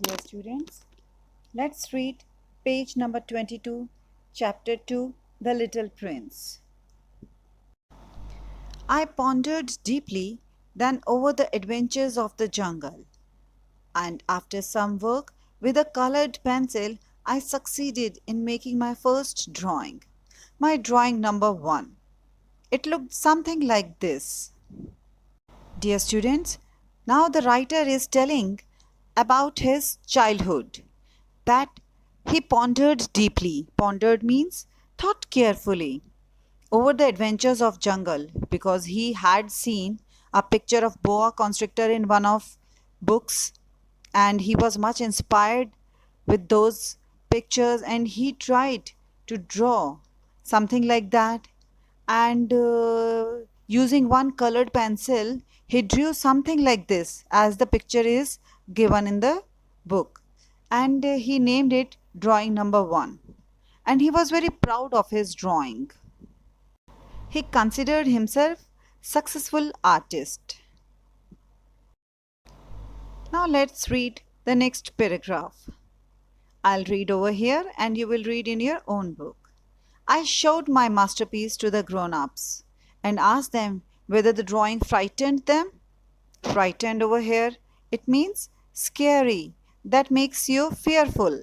Dear students, let's read page number 22, chapter 2, The Little Prince. I pondered deeply then over the adventures of the jungle, and after some work with a colored pencil, I succeeded in making my first drawing, my drawing number 1. It looked something like this. Dear students, now the writer is telling about his childhood, that he pondered deeply. Pondered means thought carefully over the adventures of jungle, because he had seen a picture of boa constrictor in one of books, and he was much inspired with those pictures, and he tried to draw something like that, and using one colored pencil he drew something like this as the picture is given in the book, and he named it drawing number 1, and he was very proud of his drawing. He considered himself successful artist. Now let's read the next paragraph. I'll read over here and you will read in your own book. I showed my masterpiece to the grown-ups and asked them whether the drawing frightened them. Frightened over here, it means scary, that makes you fearful.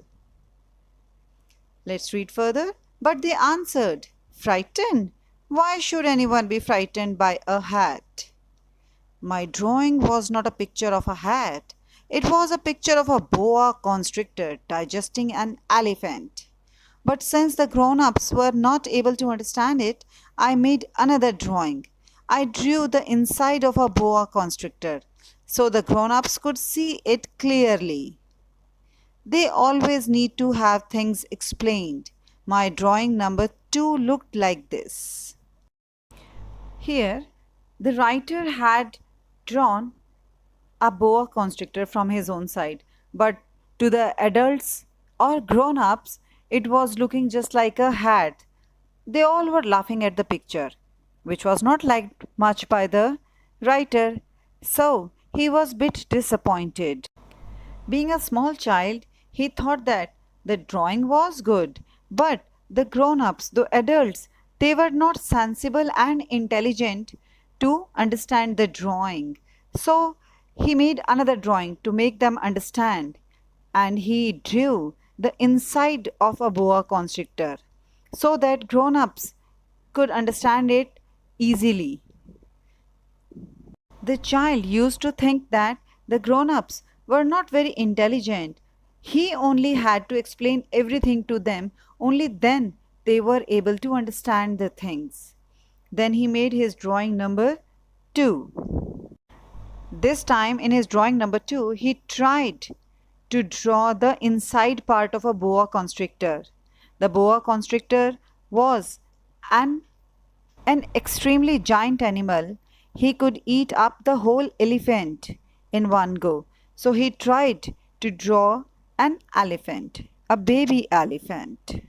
Let's read further. But they answered, frightened? Why should anyone be frightened by a hat? My drawing was not a picture of a hat. It was a picture of a boa constrictor digesting an elephant. But since the grown-ups were not able to understand it, I made another drawing. I drew the inside of a boa constrictor so the grown-ups could see it clearly. They always need to have things explained. My drawing number 2 looked like this. Here, the writer had drawn a boa constrictor from his own side, but to the adults or grown-ups, it was looking just like a hat. They all were laughing at the picture, which was not liked much by the writer, so he was a bit disappointed. Being a small child, he thought that the drawing was good, but the grown-ups, the adults, they were not sensible and intelligent to understand the drawing. So he made another drawing to make them understand, and he drew the inside of a boa constrictor so that grown-ups could understand it easily. The child used to think that the grown-ups were not very intelligent. He only had to explain everything to them, only then they were able to understand the things. Then he made his drawing number 2. This time in his drawing number 2, he tried to draw the inside part of a boa constrictor. The boa constrictor was an extremely giant animal. He could eat up the whole elephant in one go. So he tried to draw an elephant, a baby elephant.